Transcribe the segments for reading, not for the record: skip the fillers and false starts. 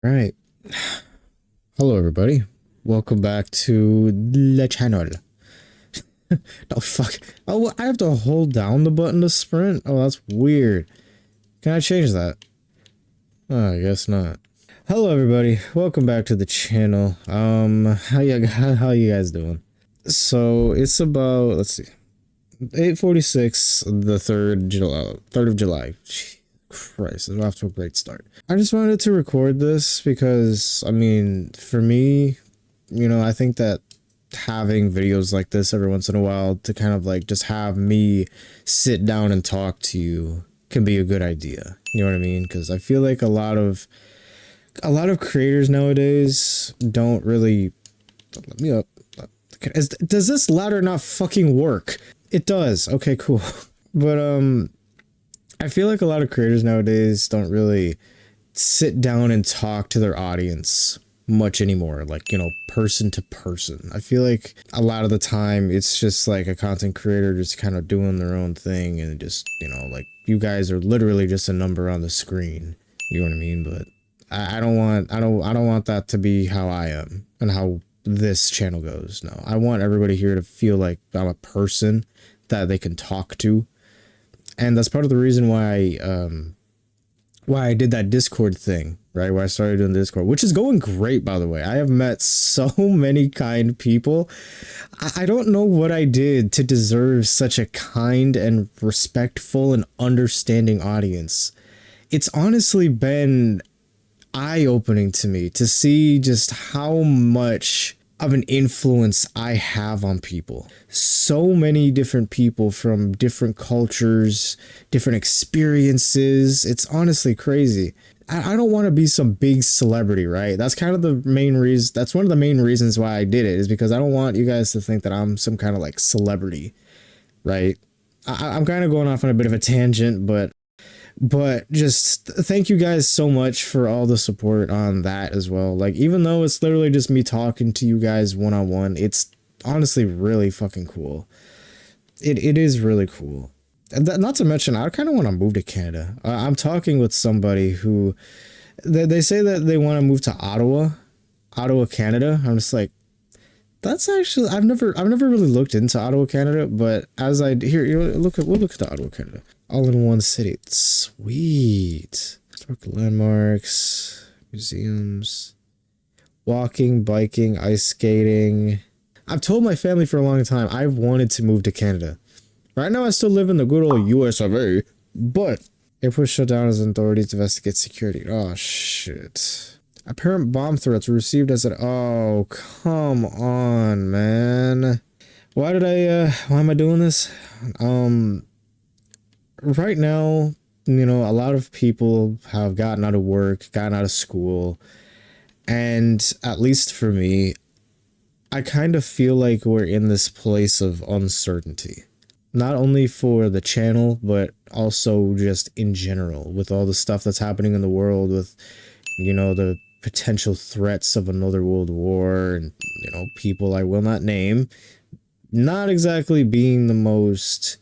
Right. Hello, everybody. Welcome back to the channel. Oh, fuck. Oh, I have to hold down the button to sprint? Oh, that's weird. Can I change that? Oh, I guess not. Hello, everybody. Welcome back to the channel. How you guys doing? So, it's about, let's see, 8:46, the 3rd of July. Christ, it's off to a great start. I just wanted to record this because, I mean, for me, I think that having videos like this every once in a while to kind of like just have me sit down and talk to you can be a good idea. You know what I mean? Because I feel like a lot of creators nowadays don't really. Let me up. Does this ladder not fucking work? It does. Okay, cool. But I feel like a lot of creators nowadays don't really sit down and talk to their audience much anymore, like, person to person. I feel like a lot of the time it's just like a content creator just kind of doing their own thing and just, like, you guys are literally just a number on the screen. You know what I mean? But I don't want that to be how I am and how this channel goes. No, I want everybody here to feel like I'm a person that they can talk to. And that's part of the reason why I did that Discord thing, right? Why I started doing Discord, which is going great, by the way. I have met so many kind people. I don't know what I did to deserve such a kind and respectful and understanding audience. It's honestly been eye-opening to me to see just how much of an influence I have on people. So many different people from different cultures, different experiences. It's honestly crazy. I don't want to be some big celebrity, right? That's kind of the main reason. That's one of the main reasons why I did it, is because I don't want you guys to think that I'm some kind of like celebrity, right? I'm kind of going off on a bit of a tangent, but just thank you guys so much for all the support on that as well. Like, even though it's literally just me talking to you guys one-on-one, it's honestly really fucking cool. It is really cool. And not to mention, I kind of want to move to Canada. I'm talking with somebody who they say that they want to move to Ottawa, Canada. I'm just like, that's actually, I've never really looked into Ottawa, Canada, but as I here, we'll look at Ottawa, Canada, all in one city. Sweet. Historical landmarks, museums, walking, biking, ice skating. I've told my family for a long time I've wanted to move to Canada. Right now, I still live in the good old US of A, but airport shut down as authorities to investigate security. Oh shit. Apparent bomb threats were received as an. Oh, come on, man. Why am I doing this? Right now, a lot of people have gotten out of work, gotten out of school, and at least for me, I kind of feel like we're in this place of uncertainty. Not only for the channel, but also just in general, with all the stuff that's happening in the world, with, the potential threats of another world war, and, people I will not name, not exactly being the most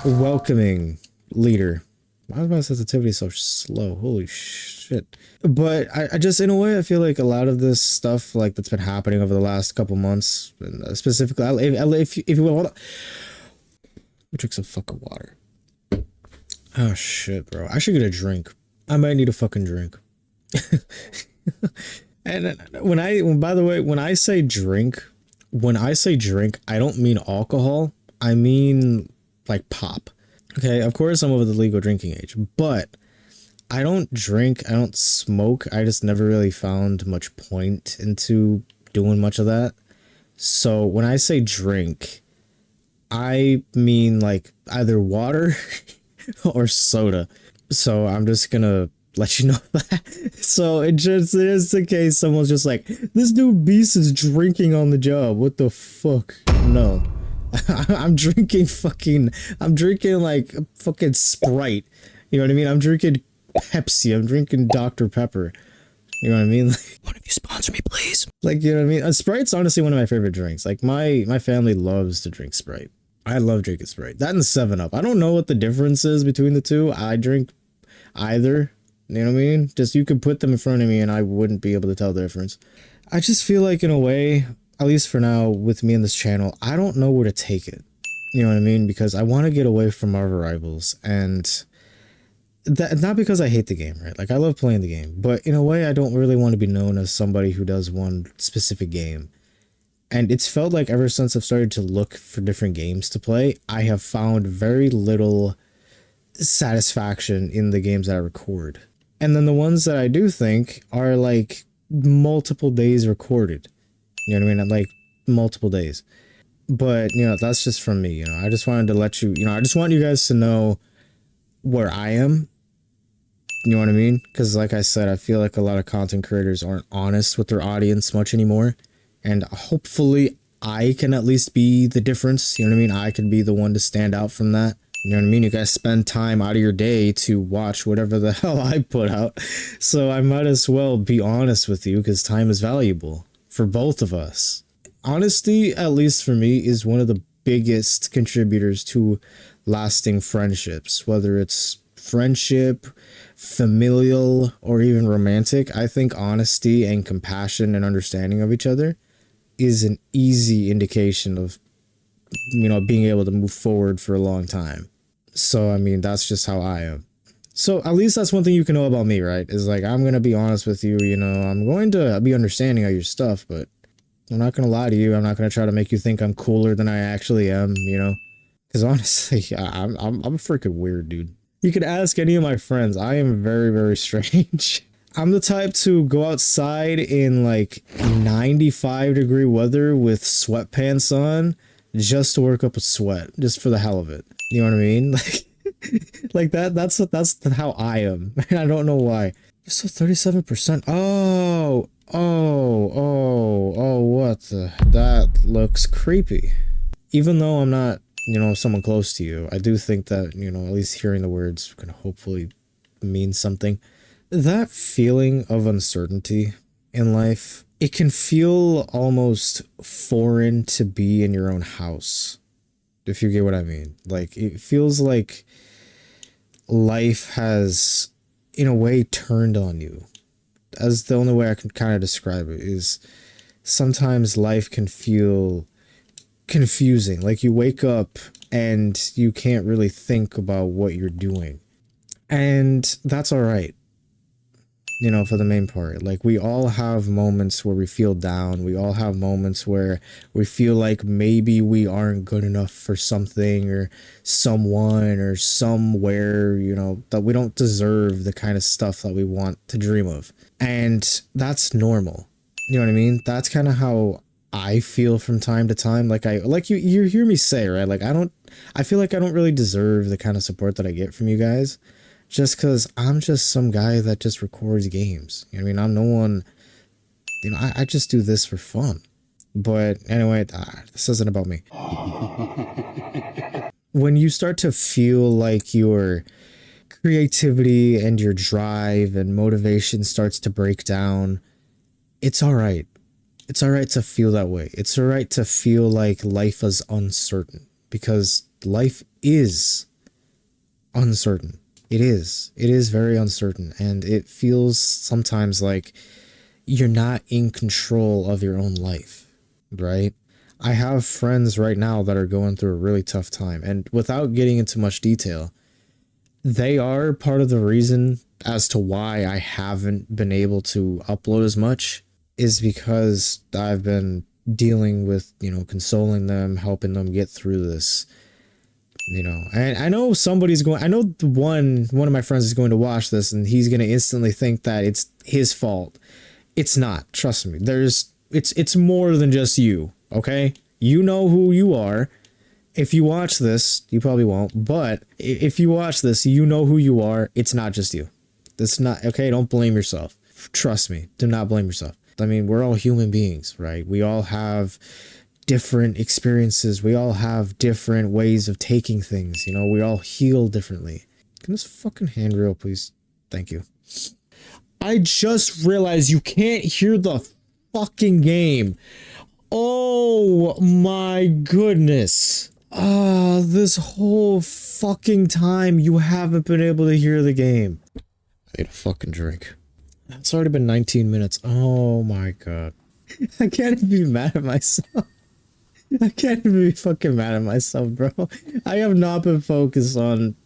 welcoming leader. Why is my sensitivity so slow? Holy shit. But I just, in a way, I feel like a lot of this stuff, like, that's been happening over the last couple months, and specifically, if you hold on, drink some fucking water. Oh shit, bro. I should get a drink. I might need a fucking drink. And by the way, when I say drink, I don't mean alcohol. I mean, like, pop. Okay, of course I'm over the legal drinking age, but I don't drink, I don't smoke. I just never really found much point into doing much of that. So when I say drink, I mean like either water or soda. So I'm just gonna let you know that. So it just is in case someone's just like, this dude Beast is drinking on the job. What the fuck? No. I'm drinking like fucking Sprite. You know what I mean? I'm drinking Pepsi. I'm drinking Dr. Pepper. You know what I mean? Like, one of you sponsor me, please. Like, you know what I mean? Sprite's honestly one of my favorite drinks. Like, my family loves to drink Sprite. I love drinking Sprite. That and 7-Up. I don't know what the difference is between the two. I drink either. You know what I mean? Just you could put them in front of me and I wouldn't be able to tell the difference. I just feel like in a way, at least for now with me and this channel, I don't know where to take it. You know what I mean? Because I want to get away from Marvel Rivals, and that not because I hate the game, right? Like I love playing the game, but in a way I don't really want to be known as somebody who does one specific game. And it's felt like ever since I've started to look for different games to play, I have found very little satisfaction in the games that I record. And then the ones that I do think are like multiple days recorded. You know what I mean? Like multiple days. But, you know, that's just from me, you know. I just wanted to let you, you know, I just want you guys to know where I am. You know what I mean? Because like I said, I feel like a lot of content creators aren't honest with their audience much anymore. And hopefully I can at least be the difference. You know what I mean? I can be the one to stand out from that. You know what I mean? You guys spend time out of your day to watch whatever the hell I put out. So I might as well be honest with you because time is valuable for both of us. Honesty, at least for me, is one of the biggest contributors to lasting friendships, whether it's friendship, familial, or even romantic. I think honesty and compassion and understanding of each other is an easy indication of, you know, being able to move forward for a long time. So, I mean, that's just how I am. So, at least that's one thing you can know about me, right? Is like, I'm going to be honest with you, you know, I'm going to be understanding of your stuff, but I'm not going to lie to you. I'm not going to try to make you think I'm cooler than I actually am, you know? Because honestly, I'm a freaking weird dude. You could ask any of my friends. I am very, very strange. I'm the type to go outside in like 95-degree weather with sweatpants on just to work up a sweat, just for the hell of it. You know what I mean? Like that's how I am. I don't know why. So 37%. Oh, what the? That looks creepy. Even though I'm not, you know, someone close to you, I do think that, you know, at least hearing the words can hopefully mean something. That feeling of uncertainty in life, it can feel almost foreign to be in your own house, if you get what I mean. Like, it feels like life has, in a way, turned on you. As the only way I can kind of describe it is sometimes life can feel confusing. Like you wake up and you can't really think about what you're doing. And that's all right. You know, for the main part, like we all have moments where we feel down. We all have moments where we feel like maybe we aren't good enough for something or someone or somewhere, you know, that we don't deserve the kind of stuff that we want to dream of. And that's normal. You know what I mean? That's kind of how I feel from time to time. Like you hear me say, right? Like I feel like I don't really deserve the kind of support that I get from you guys. Just because I'm just some guy that just records games. You know what I mean? I'm no one, you know, I just do this for fun. But anyway, this isn't about me. When you start to feel like your creativity and your drive and motivation starts to break down, it's all right. It's all right to feel that way. It's all right to feel like life is uncertain, because life is uncertain. It is very uncertain, and it feels sometimes like you're not in control of your own life, right? I have friends right now that are going through a really tough time, and without getting into much detail, they are part of the reason as to why I haven't been able to upload as much, is because I've been dealing with, you know, consoling them, helping them get through this. You know, and I know somebody's going, I know one of my friends is going to watch this and he's going to instantly think that it's his fault. It's not. Trust me. It's more than just you. Okay. You know who you are. If you watch this, you probably won't, but if you watch this, you know who you are. It's not just you. That's not okay. Don't blame yourself. Trust me. Do not blame yourself. I mean, we're all human beings, right? We all have different experiences. We all have different ways of taking things. You know, we all heal differently. Can this fucking handrail, please? Thank you. I just realized you can't hear the fucking game. Oh my goodness. This whole fucking time you haven't been able to hear the game. I need a fucking drink. It's already been 19 minutes. Oh my god. I can't even be mad at myself. I can't even be fucking mad at myself, bro. I have not been focused on...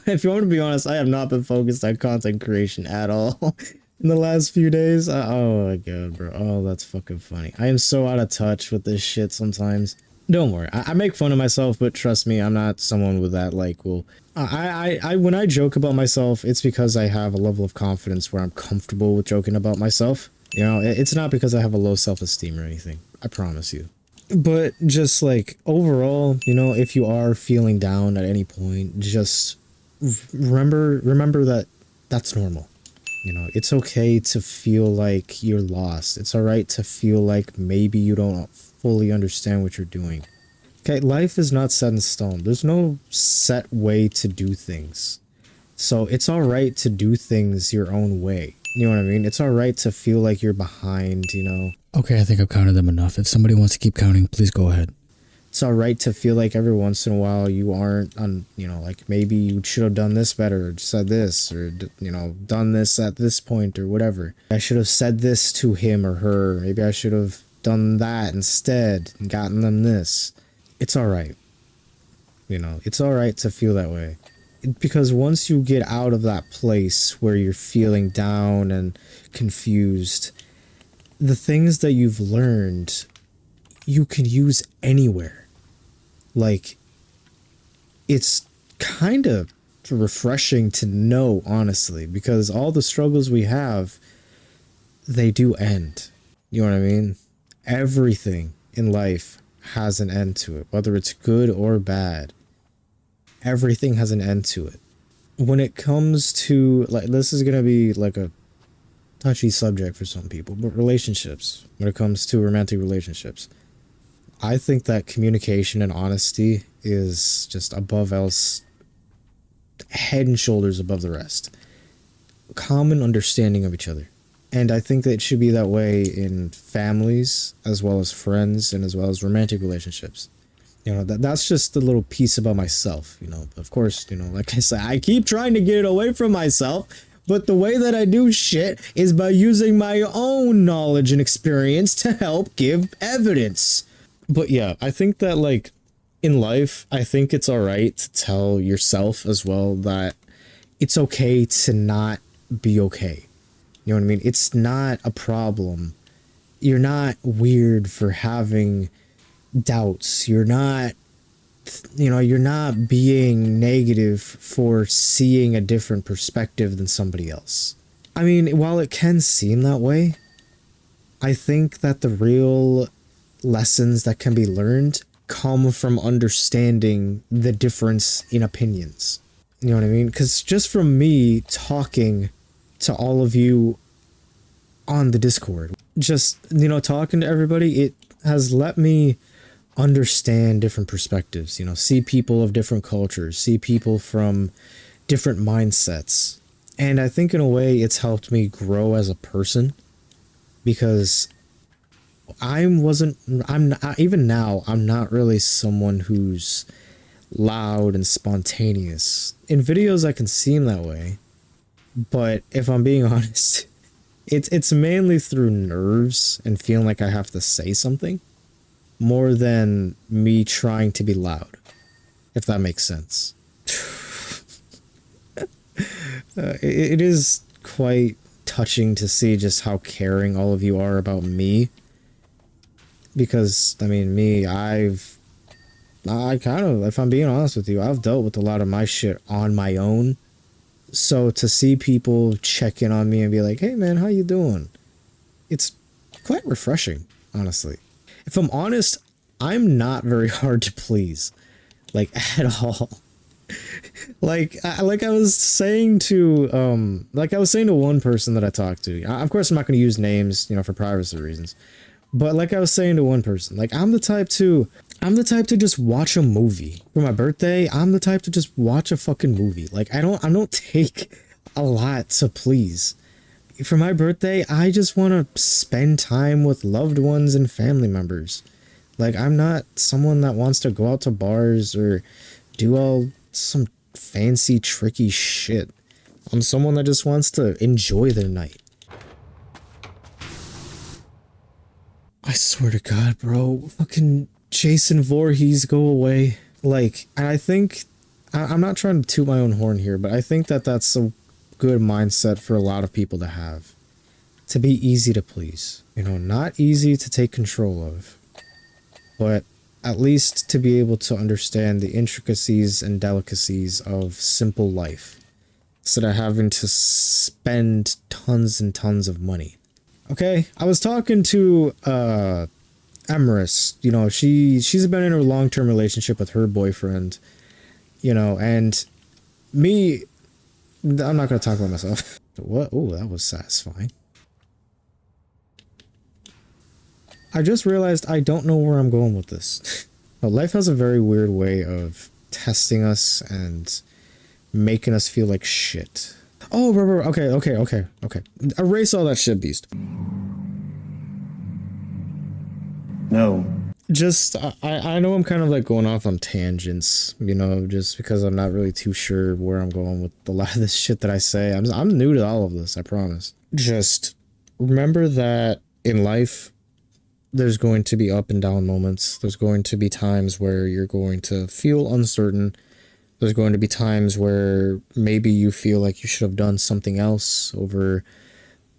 If you want to be honest, I have not been focused on content creation at all in the last few days. Oh my god, bro. Oh, that's fucking funny. I am so out of touch with this shit sometimes. Don't worry. I make fun of myself, but trust me, I'm not someone with that, like, well... when I joke about myself, it's because I have a level of confidence where I'm comfortable with joking about myself. You know, it's not because I have a low self-esteem or anything. I promise you. But just like overall, you know, if you are feeling down at any point, just remember that that's normal. You know, it's okay to feel like you're lost. It's all right to feel like maybe you don't fully understand what you're doing. Okay, life is not set in stone. There's no set way to do things. So it's all right to do things your own way. You know what I mean? It's all right to feel like you're behind, you know. Okay, I think I've counted them enough. If somebody wants to keep counting, please go ahead. It's all right to feel like every once in a while you aren't on, you know, like maybe you should have done this better, or said this, or, you know, done this at this point or whatever. I should have said this to him or her. Maybe I should have done that instead and gotten them this. It's all right. You know, it's all right to feel that way. Because once you get out of that place where you're feeling down and confused, the things that you've learned, you can use anywhere. Like, it's kind of refreshing to know, honestly, because all the struggles we have, they do end. You know what I mean? Everything in life has an end to it, whether it's good or bad. Everything has an end to it. When it comes to, like, this is gonna be like a touchy subject for some people, but relationships, when it comes to romantic relationships, I think that communication and honesty is just above else, head and shoulders above the rest. Common understanding of each other. And I think that it should be that way in families, as well as friends, and as well as romantic relationships. You know, that's just a little piece about myself, you know. Of course, you know, like I said, I keep trying to get it away from myself, but the way that I do shit is by using my own knowledge and experience to help give evidence. But yeah, I think that, like, in life, I think it's all right to tell yourself as well that it's okay to not be okay. You know what I mean? It's not a problem. You're not weird for having doubts. You're not, you know, you're not being negative for seeing a different perspective than somebody else. I mean, while it can seem that way, I think that the real lessons that can be learned come from understanding the difference in opinions. You know what I mean? Because just from me talking to all of you on the Discord, just, you know, talking to everybody, it has let me understand different perspectives, you know, see people of different cultures, see people from different mindsets. And I think in a way it's helped me grow as a person, because I'm not, even now, I'm not really someone who's loud and spontaneous. In videos I can seem that way, but if I'm being honest, it's mainly through nerves and feeling like I have to say something, more than me trying to be loud, if that makes sense. It is quite touching to see just how caring all of you are about me. Because, I mean, I kind of, if I'm being honest with you, I've dealt with a lot of my shit on my own. So to see people check in on me and be like, hey man, how you doing? It's quite refreshing, honestly. If I'm honest, I'm not very hard to please, like, at all. like I was saying to one person that I talked to. Of course, I'm not going to use names, you know, for privacy reasons. But like I was saying to one person, like, I'm the type to just watch a movie for my birthday. I'm the type to just watch a fucking movie. Like, I don't take a lot to please. For my birthday, I just want to spend time with loved ones and family members. Like, I'm not someone that wants to go out to bars or do all some fancy, tricky shit. I'm someone that just wants to enjoy their night. I swear to God, bro. Fucking Jason Voorhees, go away. Like, and I think, I'm not trying to toot my own horn here, but I think that that's a good mindset for a lot of people to have. To be easy to please. You know, not easy to take control of. But at least to be able to understand the intricacies and delicacies of simple life. Instead of having to spend tons and tons of money. Okay, I was talking to Emerus. You know, she's been in a long-term relationship with her boyfriend. You know, and me, I'm not gonna talk about myself. What? Oh, that was satisfying. I just realized I don't know where I'm going with this. But life has a very weird way of testing us and making us feel like shit. Oh, bro, okay. Erase all that shit, Beast. No. Just, I know I'm kind of like going off on tangents, you know, just because I'm not really too sure where I'm going with a lot of this shit that I say. I'm new to all of this, I promise. Just remember that in life, there's going to be up and down moments. There's going to be times where you're going to feel uncertain. There's going to be times where maybe you feel like you should have done something else over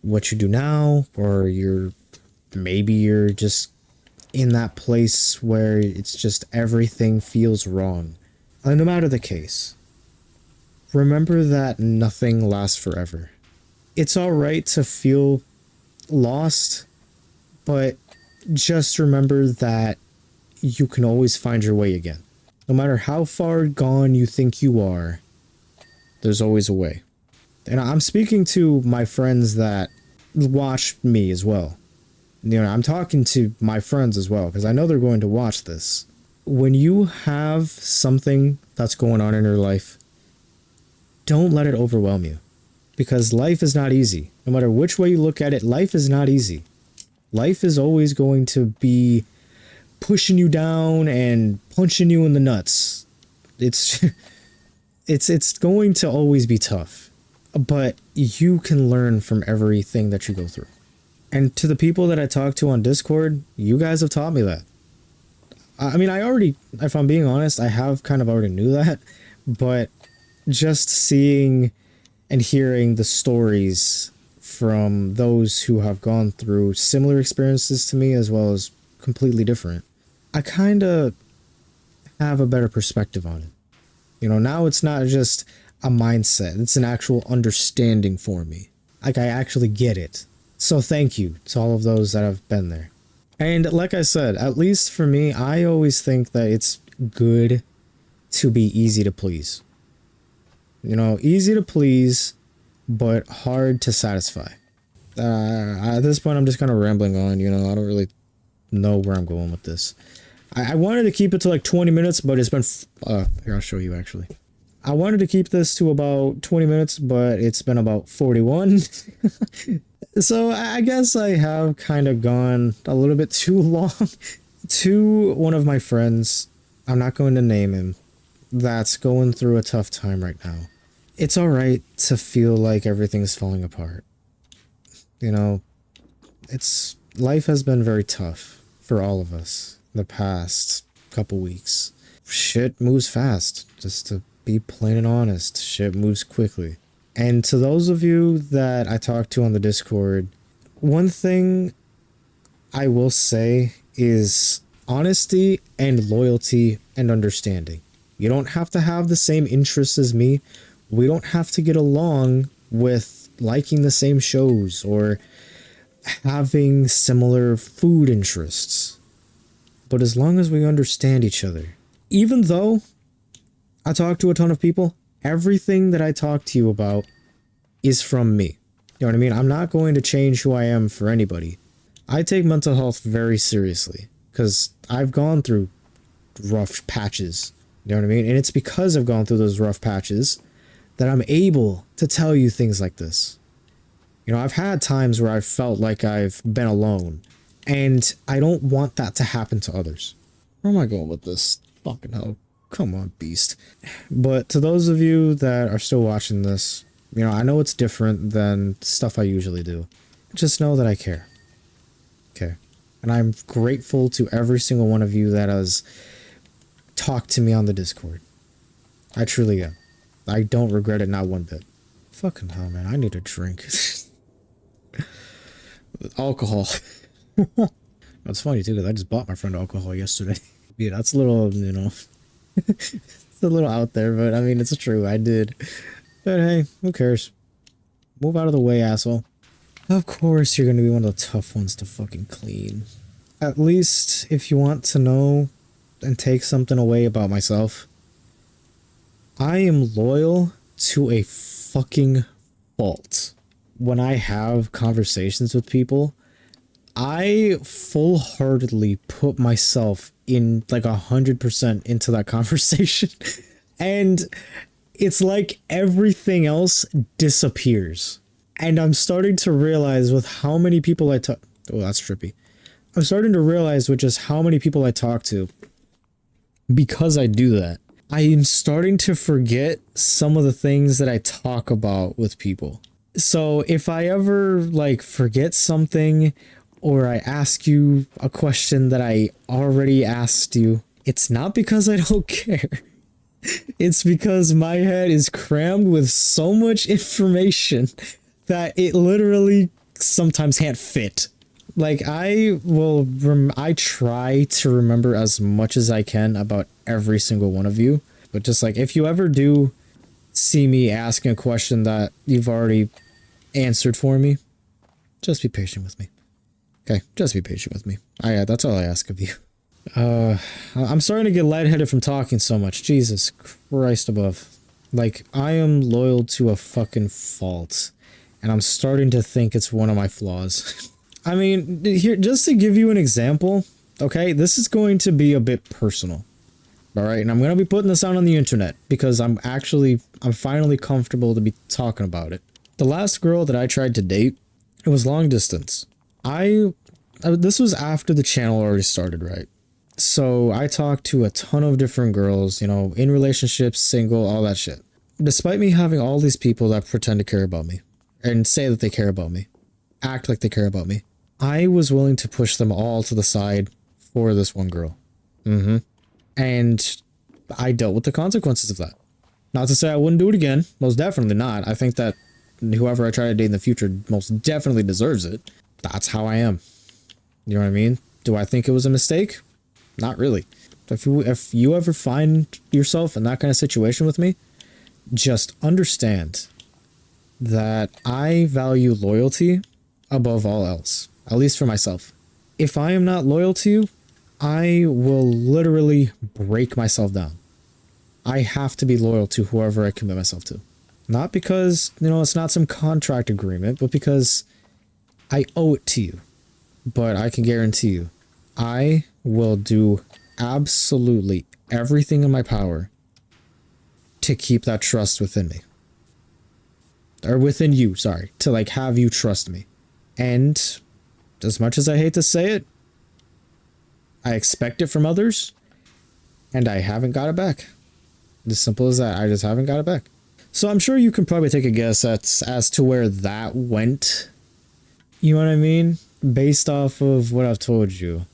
what you do now, or maybe you're just in that place where it's just everything feels wrong. And no matter the case, remember that nothing lasts forever. It's all right to feel lost, but just remember that you can always find your way again. No matter how far gone you think you are, there's always a way. And I'm speaking to my friends that watch me as well. You know, I'm talking to my friends as well, because I know they're going to watch this. When you have something that's going on in your life, don't let it overwhelm you. Because life is not easy. No matter which way you look at it, life is not easy. Life is always going to be pushing you down and punching you in the nuts. It's going to always be tough. But you can learn from everything that you go through. And to the people that I talk to on Discord, you guys have taught me that. I mean, I already, if I'm being honest, I have kind of already knew that. But just seeing and hearing the stories from those who have gone through similar experiences to me, as well as completely different, I kind of have a better perspective on it. You know, now it's not just a mindset, it's an actual understanding for me. Like, I actually get it. So thank you to all of those that have been there. And like I said, at least for me, I always think that it's good to be easy to please. You know, easy to please, but hard to satisfy. At this point, I'm just kind of rambling on, you know, I don't really know where I'm going with this. I wanted to keep it to like 20 minutes, but it's been, here, I'll show you actually. I wanted to keep this to about 20 minutes, but it's been about 41. So I guess I have kind of gone a little bit too long. To one of my friends, I'm not going to name him, that's going through a tough time right now. It's alright to feel like everything's falling apart. You know, life has been very tough for all of us the past couple weeks. Shit moves fast, just to be plain and honest. Shit moves quickly. And to those of you that I talk to on the Discord, one thing I will say is honesty and loyalty and understanding. You don't have to have the same interests as me. We don't have to get along with liking the same shows or having similar food interests. But as long as we understand each other, even though I talk to a ton of people, everything that I talk to you about is from me. You know what I mean? I'm not going to change who I am for anybody. I take mental health very seriously because I've gone through rough patches. You know what I mean? And it's because I've gone through those rough patches that I'm able to tell you things like this. You know, I've had times where I've felt like I've been alone, and I don't want that to happen to others. Where am I going with this? Fucking hell. Come on, Beast. But to those of you that are still watching this, You know, I know it's different than stuff I usually do. Just know that I care. Okay. And I'm grateful to every single one of you that has talked to me on the Discord. I truly am. I don't regret it, not one bit. Fucking hell, man. I need a drink. Alcohol. That's funny, too, because I just bought my friend alcohol yesterday. Yeah, that's a little, you know... it's a little out there, but I mean, it's true. I did. But hey, who cares? Move out of the way, asshole. Of course, you're gonna be one of the tough ones to fucking clean. At least, if you want to know and take something away about myself, I am loyal to a fucking fault. When I have conversations with people, I full-heartedly put myself in like 100% into that conversation. And it's like everything else disappears. And I'm starting to realize with how many people I talk... Oh, that's trippy. I'm starting to realize with just how many people I talk to, because I do that, I am starting to forget some of the things that I talk about with people. So if I ever like forget something, or I ask you a question that I already asked you, it's not because I don't care. It's because my head is crammed with so much information that it literally sometimes can't fit. Like, I try to remember as much as I can about every single one of you. But just like, if you ever do see me asking a question that you've already answered for me, just be patient with me. Okay, just be patient with me. That's all I ask of you. I'm starting to get lightheaded from talking so much. Jesus Christ above. Like, I am loyal to a fucking fault. And I'm starting to think it's one of my flaws. I mean, here, just to give you an example, okay, this is going to be a bit personal. Alright, and I'm going to be putting this out on the internet because I'm finally comfortable to be talking about it. The last girl that I tried to date, it was long distance. This was after the channel already started, right? So I talked to a ton of different girls, you know, in relationships, single, all that shit. Despite me having all these people that pretend to care about me and say that they care about me, act like they care about me, I was willing to push them all to the side for this one girl. And I dealt with the consequences of that. Not to say I wouldn't do it again. Most definitely not. I think that whoever I try to date in the future most definitely deserves it. That's how I am. You know what I mean? Do I think it was a mistake? Not really. If you ever find yourself in that kind of situation with me, just understand that I value loyalty above all else, at least for myself. If I am not loyal to you, I will literally break myself down. I have to be loyal to whoever I commit myself to. Not because, you know, it's not some contract agreement, but because I owe it to you. But I can guarantee you, I will do absolutely everything in my power to keep that trust within me. Or within you, sorry. To like have you trust me. And as much as I hate to say it, I expect it from others, and I haven't got it back. As simple as that. I just haven't got it back. So I'm sure you can probably take a guess as to where that went. You know what I mean? Based off of what I've told you.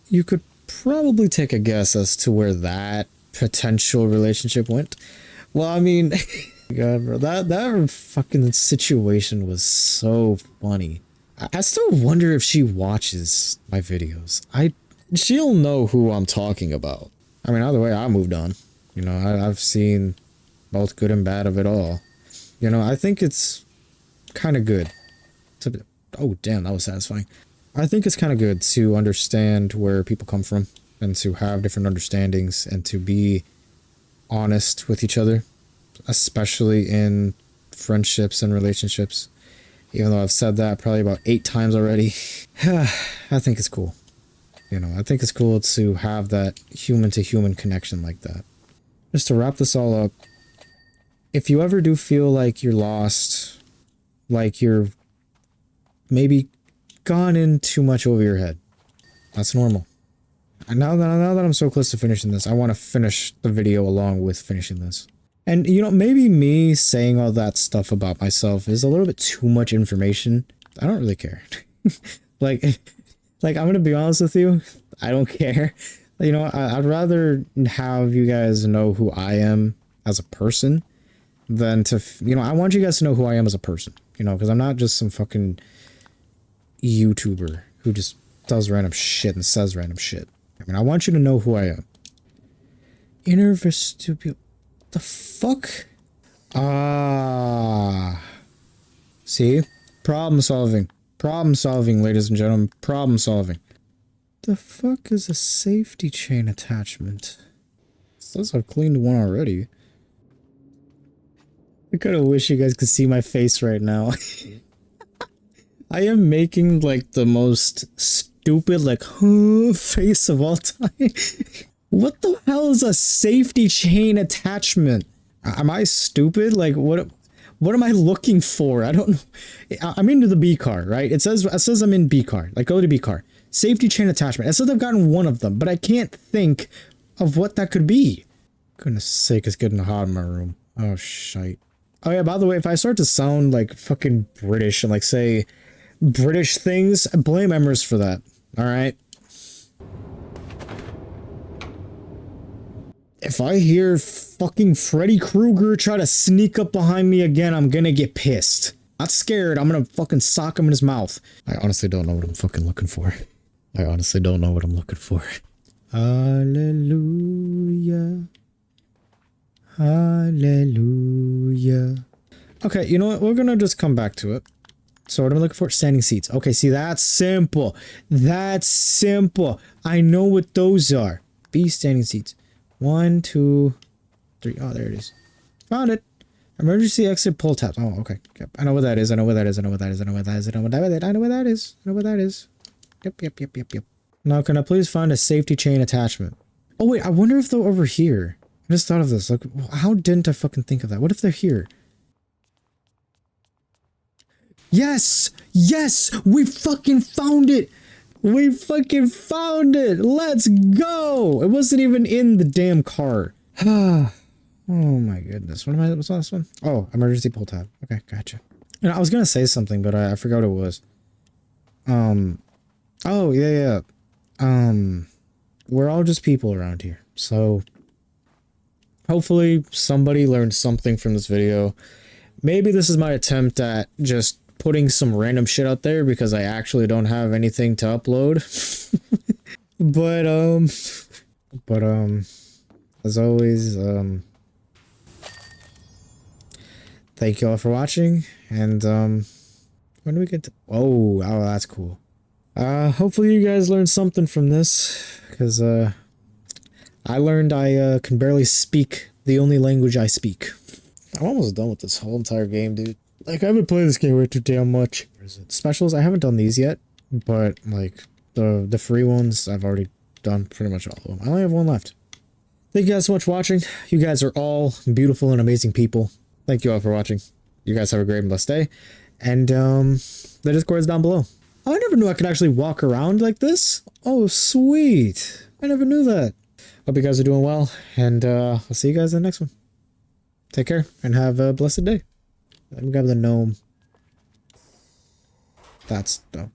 You could probably take a guess as to where that potential relationship went. Well, I mean, God, bro, that fucking situation was so funny. I still wonder if she watches my videos. She'll know who I'm talking about. I mean, either way, I moved on. You know, I've seen both good and bad of it all. You know, I think it's kind of good to... Oh, damn, that was satisfying. I think it's kind of good to understand where people come from and to have different understandings and to be honest with each other, especially in friendships and relationships. Even though I've said that probably about 8 times already, I think it's cool. You know, I think it's cool to have that human-to-human connection like that. Just to wrap this all up, if you ever do feel like you're lost, like you're maybe gone in too much over your head, that's normal. And now that I'm so close to finishing this, I want to finish the video along with finishing this. And you know, maybe me saying all that stuff about myself is a little bit too much information. I don't really care. like, like I'm gonna be honest with you, I don't care. You know, I'd rather have you guys know who I am as a person than to, you know, I want you guys to know who I am as a person. You know, because I'm not just some fucking YouTuber who just does random shit and says random shit. I mean, I want you to know who I am. Inner vestibule. The fuck? Ah. See? Problem solving. Problem solving, ladies and gentlemen. Problem solving. The fuck is a safety chain attachment? It says I've cleaned one already. I kinda wish you guys could see my face right now. I am making like the most stupid like face of all time. What the hell is a safety chain attachment? Am I stupid? Like what am I looking for? I don't know. I'm into the B car, right? It says I'm in B car. Like go to B car. Safety chain attachment. It says I've gotten one of them, but I can't think of what that could be. Goodness sake, it's getting hot in my room. Oh shite. Oh yeah, by the way, if I start to sound like fucking British and like say British things, blame Emrys for that. Alright? If I hear fucking Freddy Krueger try to sneak up behind me again, I'm gonna get pissed. Not scared, I'm gonna fucking sock him in his mouth. I honestly don't know what I'm fucking looking for. I honestly don't know what I'm looking for. Hallelujah. Hallelujah. Okay, you know what? We're gonna just come back to it. So what am I looking for? Standing seats. Okay, see, that's simple. That's simple. I know what those are. B standing seats. 1, 2, 3. Oh, there it is. Found it. Emergency exit pull tabs. Oh, okay. Yep. I know what that is. I know what that is. I know what that is. I know what that is. I know what that is. I know what that is. I know what that is. Yep, yep, yep, yep, yep. Now, can I please find a safety chain attachment? Oh, wait. I wonder if they're over here. I just thought of this. Like, how didn't I fucking think of that? What if they're here? Yes! Yes! We fucking found it! We fucking found it! Let's go! It wasn't even in the damn car. Oh my goodness. What's the last one? Oh, emergency pull tab. Okay, gotcha. You know, I was gonna say something, but I forgot what it was. Oh, yeah. We're all just people around here. So, hopefully somebody learned something from this video. Maybe this is my attempt at just putting some random shit out there because I actually don't have anything to upload. but as always, thank you all for watching, and when do we get to oh that's cool. Hopefully you guys learned something from this, because I learned I can barely speak the only language I speak. I'm almost done with this whole entire game, dude. Like, I haven't played this game way too damn much. Where is it? Specials, I haven't done these yet, but, like, the free ones, I've already done pretty much all of them. I only have one left. Thank you guys so much for watching. You guys are all beautiful and amazing people. Thank you all for watching. You guys have a great and blessed day. And, the Discord is down below. Oh, I never knew I could actually walk around like this. Oh, sweet. I never knew that. Hope you guys are doing well, and, I'll see you guys in the next one. Take care, and have a blessed day. Let me grab the gnome. That's dope.